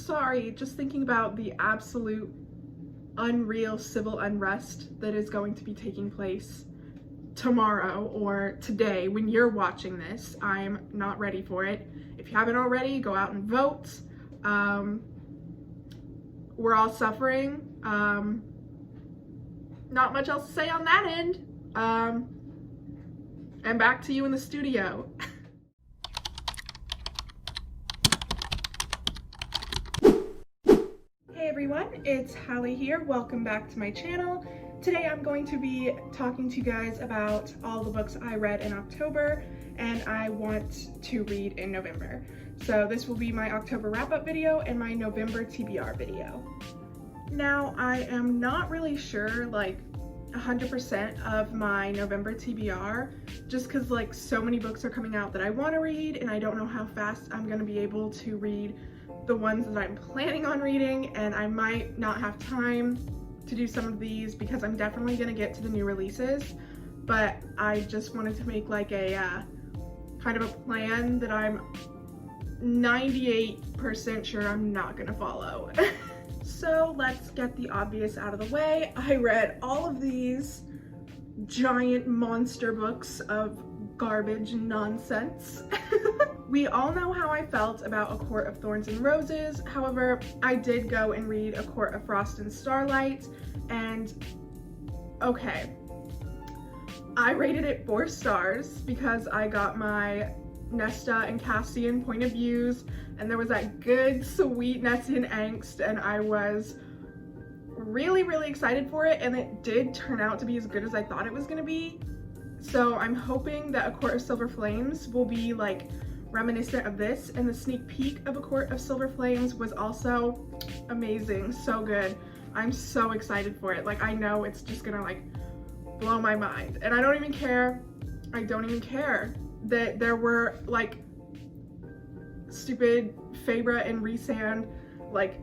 sorry, just thinking about the absolute unreal civil unrest that is going to be taking place tomorrow or today when you're watching this. I'm not ready for it. If you haven't already, go out and vote. We're all suffering. Not much else to say on that end. And back to you in the studio. Hey everyone, it's Hallie here. Welcome back to my channel. Today I'm going to be talking to you guys about all the books I read in October and I want to read in November. So this will be my October wrap-up video and my November TBR video. Now, I am not really sure, like, 100% of my November TBR, just because, like, so many books are coming out that I want to read, and I don't know how fast I'm going to be able to read the ones that I'm planning on reading, and I might not have time to do some of these because I'm definitely going to get to the new releases, but I just wanted to make, like, a kind of a plan that I'm 98% sure I'm not going to follow. So let's get the obvious out of the way. I read all of these giant monster books of garbage and nonsense. We all know how I felt about A Court of Thorns and Roses. However, I did go and read A Court of Frost and Starlight, and okay. I rated it 4 stars because I got my Nesta and Cassian point of views, and there was that good sweet Nessian angst, and I was really excited for it, and it did turn out to be as good as I thought it was gonna be. So I'm hoping that A Court of Silver Flames will be like reminiscent of this, and the sneak peek of A Court of Silver Flames was also amazing, so good. I'm so excited for it. Like, I know it's just gonna like blow my mind, and I don't even care that there were like stupid Fabra and Rhysand like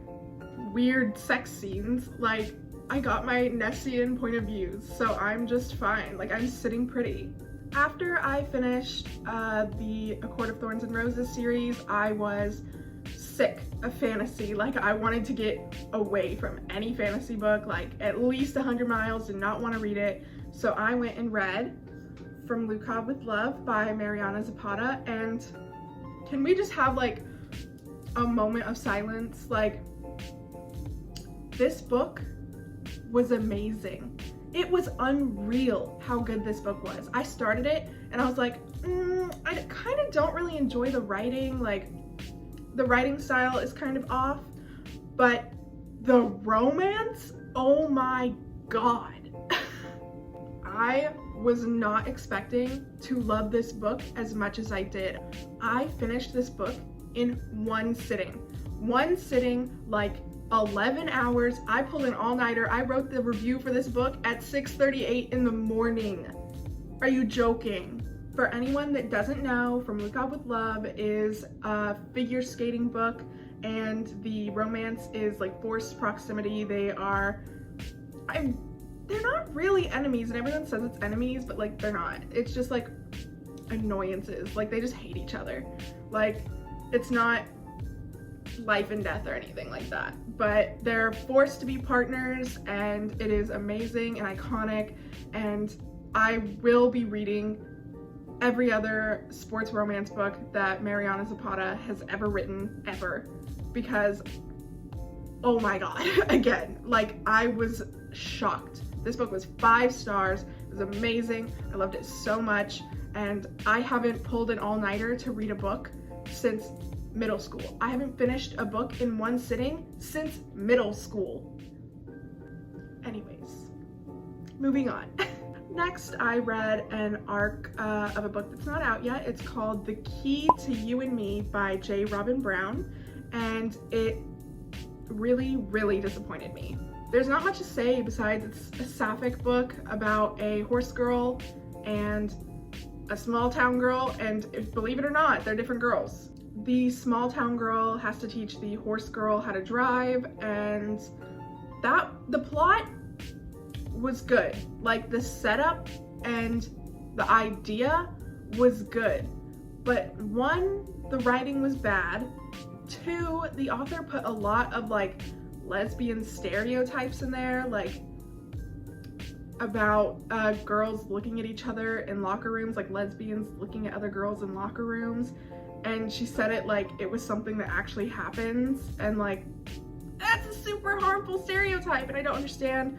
weird sex scenes. Like, I got my Nessian point of views, so I'm just fine. Like, I'm sitting pretty. After I finished the A Court of Thorns and Roses series, I was sick of fantasy. Like, I wanted to get away from any fantasy book, like at least 100 miles, did not want to read it. So I went and read From Lucav with Love by Mariana Zapata, and can we just have like a moment of silence? Like, this book was amazing. It was unreal how good this book was. I started it and I was like, I kind of don't really enjoy the writing. Like, the writing style is kind of off, but the romance, oh my god. I was not expecting to love this book as much as I did. I finished this book in one sitting, like 11 hours. I pulled an all-nighter. I wrote the review for this book at 6:38 in the morning. Are you joking? For anyone that doesn't know, From Lucav with Love is a figure skating book, and the romance is like forced proximity. They're not really enemies, and everyone says it's enemies, but like, they're not. It's just like annoyances. Like, they just hate each other. Like, it's not life and death or anything like that, but they're forced to be partners, and it is amazing and iconic. And I will be reading every other sports romance book that Mariana Zapata has ever written, ever, because oh my god. Again, like, I was shocked. This book was 5 stars. It was amazing. I loved it so much, and I haven't pulled an all-nighter to read a book since middle school. I haven't finished a book in one sitting since middle school. Anyways, moving on. Next, I read an arc of a book that's not out yet. It's called The Key to You and Me by J. Robin Brown, and it really disappointed me. There's not much to say besides it's a sapphic book about a horse girl and a small town girl, and believe it or not, they're different girls. The small town girl has to teach the horse girl how to drive, and the plot was good. Like, the setup and the idea was good, but one, the writing was bad, 2, the author put a lot of like lesbian stereotypes in there, like about girls looking at each other in locker rooms, like lesbians looking at other girls in locker rooms, and she said it like it was something that actually happens, and like that's a super harmful stereotype, and I don't understand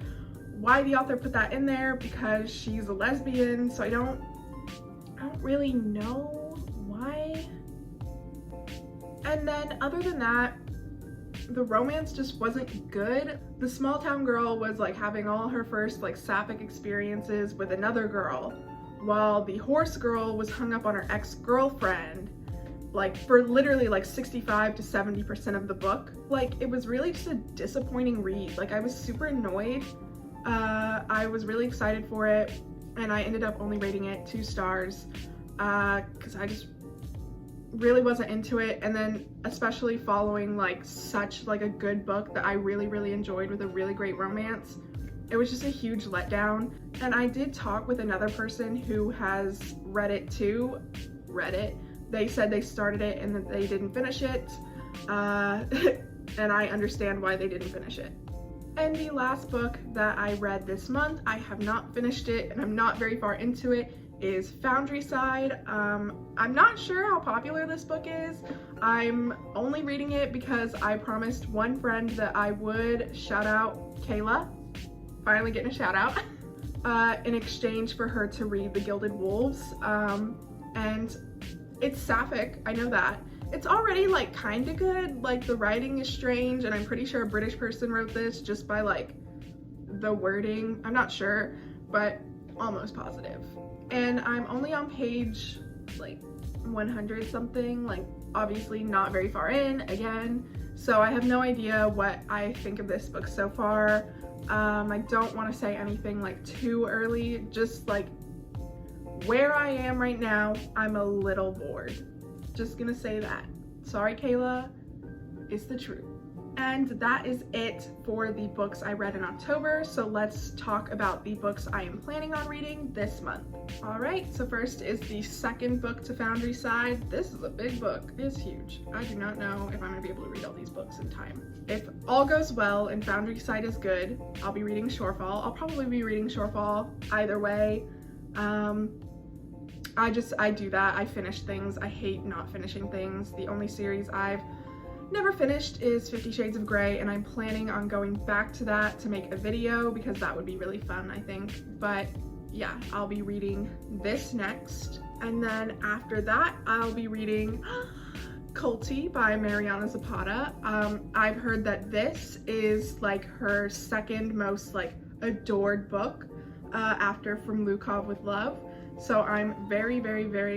why the author put that in there because she's a lesbian, so I don't really know why. And then other than that, the romance just wasn't good. The small town girl was like having all her first like sapphic experiences with another girl, while the horse girl was hung up on her ex-girlfriend like for literally like 65 to 70% of the book. Like it was really just a disappointing read. Like I was super annoyed. I was really excited for it, and I ended up only rating it 2 stars because I just really wasn't into it. And then especially following like such like a good book that I really enjoyed with a really great romance, it was just a huge letdown. And I did talk with another person who has read it too. They said they started it and that they didn't finish it, and I understand why they didn't finish it. And the last book that I read this month, I have not finished it and I'm not very far into it, is Foundry Side. I'm not sure how popular this book is. I'm only reading it because I promised one friend that I would shout out Kayla, finally getting a shout out, in exchange for her to read The Gilded Wolves. And it's sapphic, I know that. It's already like kind of good, like the writing is strange, and I'm pretty sure a British person wrote this just by like the wording. I'm not sure, but almost positive. And I'm only on page like 100 something, like obviously not very far in again, so I have no idea what I think of this book so far. I don't want to say anything like too early, just like where I am right now, I'm a little bored. Just gonna say that. Sorry, Kayla, it's the truth. And that is it for the books I read in October, so let's talk about the books I am planning on reading this month. Alright, so first is the second book to Foundry Side. This is a big book, it's huge. I do not know if I'm gonna be able to read all these books in time. If all goes well and Foundry Side is good, I'll be reading Shorefall. I'll probably be reading Shorefall either way. I do that, I finish things. I hate not finishing things. The only series I've never finished is 50 Shades of Grey, and I'm planning on going back to that to make a video because that would be really fun, I think. But yeah, I'll be reading this next. And then after that, I'll be reading Culty by Mariana Zapata. I've heard that this is like her second most like adored book after From Lukov with Love. So I'm very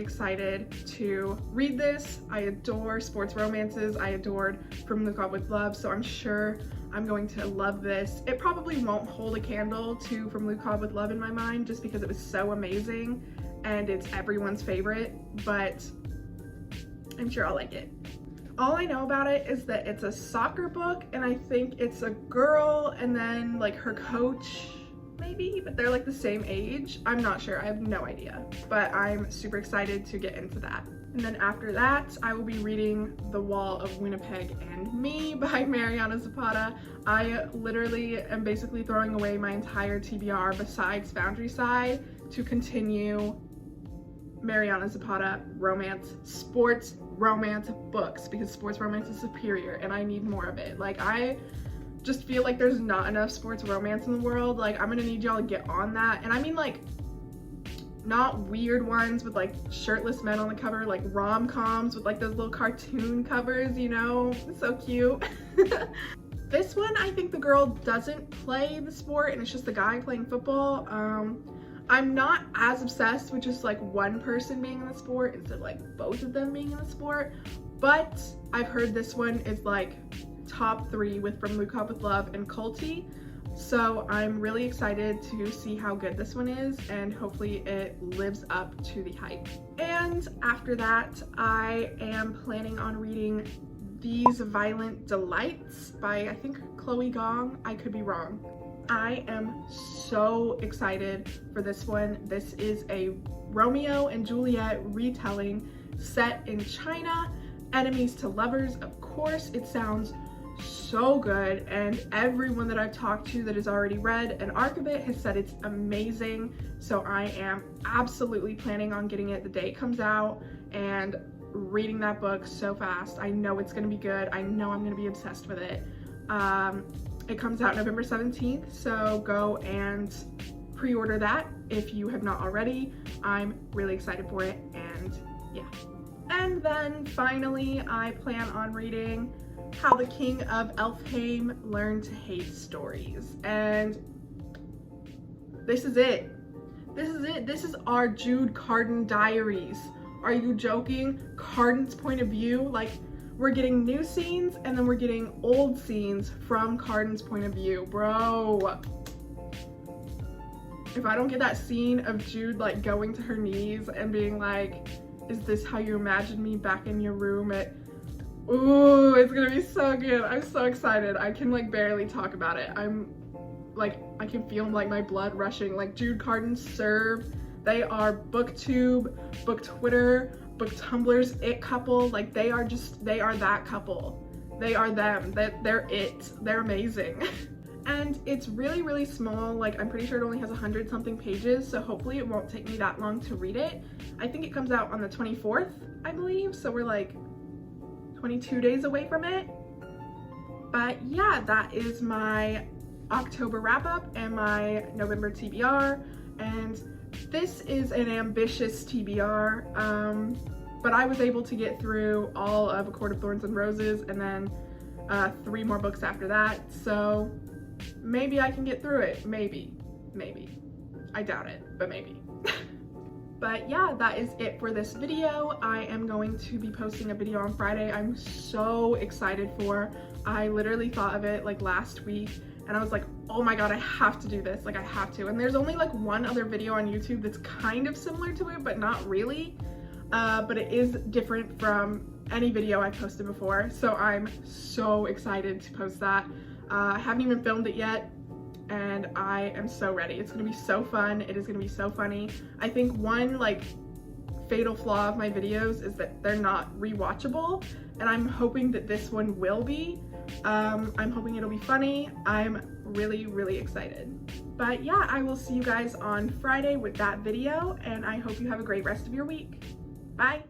excited to read this. I adore sports romances. I adored From Lukov with Love, so I'm sure I'm going to love this. It probably won't hold a candle to From Lukov with Love in my mind just because it was so amazing and it's everyone's favorite, but I'm sure I'll like it. All I know about it is that it's a soccer book, and I think it's a girl and then like her coach, maybe, but they're like the same age. I'm not sure, I have no idea, but I'm super excited to get into that. And then after that, I will be reading The Wall of Winnipeg and Me by Mariana Zapata. I literally am basically throwing away my entire TBR besides Foundry Side to continue Mariana Zapata romance, sports romance books, because sports romance is superior and I need more of it. Like I just feel like there's not enough sports romance in the world. Like I'm gonna need y'all to get on that. And I mean like not weird ones with like shirtless men on the cover, like rom-coms with like those little cartoon covers, you know, it's so cute. This one, I think the girl doesn't play the sport and it's just the guy playing football. I'm not as obsessed with just like one person being in the sport instead of like both of them being in the sport, but I've heard this one is like top 3 with From Lukov with Love and Culty, so I'm really excited to see how good this one is and hopefully it lives up to the hype. And after that, I am planning on reading These Violent Delights by I think Chloe Gong. I could be wrong. I am so excited for this one. This is a Romeo and Juliet retelling set in China, Enemies to lovers, of course. It sounds so good, and everyone that I've talked to that has already read an arc of it has said it's amazing. So I am absolutely planning on getting it the day it comes out and reading that book so fast. I know it's gonna be good. I know I'm gonna be obsessed with it. It comes out November 17th, so go and pre-order that if you have not already. I'm really excited for it, and yeah. And then finally, I plan on reading How the King of Elfhame Learned to Hate Stories. And this is it. This is it. This is our Jude Carden diaries. Are you joking? Carden's point of view, like, we're getting new scenes and then we're getting old scenes from Carden's point of view. Bro, if I don't get that scene of Jude like going to her knees and being like, is this how you imagined me back in your room at, ooh, it's gonna be so good. I'm so excited. I can like barely talk about it. I'm like, I can feel like my blood rushing. Like Jude Carden serve, they are booktube, book Twitter, book Tumblr's it couple. Like they are that couple. They are them. They're it. They're amazing. And it's really, really small. Like I'm pretty sure it only has 100 something pages, so hopefully it won't take me that long to read it. I think it comes out on the 24th, I believe, so we're like 22 days away from it. But yeah, that is my October wrap up and my November TBR, and this is an ambitious TBR, but I was able to get through all of A Court of Thorns and Roses and then 3 more books after that, so maybe I can get through it. Maybe. I doubt it, but maybe. But yeah, that is it for this video. I am going to be posting a video on Friday I'm so excited for. I literally thought of it like last week and I was like, oh my god, I have to do this, like I have to. And there's only like one other video on YouTube that's kind of similar to it, but not really. But it is different from any video I posted before, so I'm so excited to post that. I haven't even filmed it yet, and I am so ready. It's gonna be so fun. It is gonna be so funny. I think one like fatal flaw of my videos is that they're not rewatchable, and I'm hoping that this one will be. I'm hoping it'll be funny. I'm really, really excited. But yeah, I will see you guys on Friday with that video, and I hope you have a great rest of your week. Bye.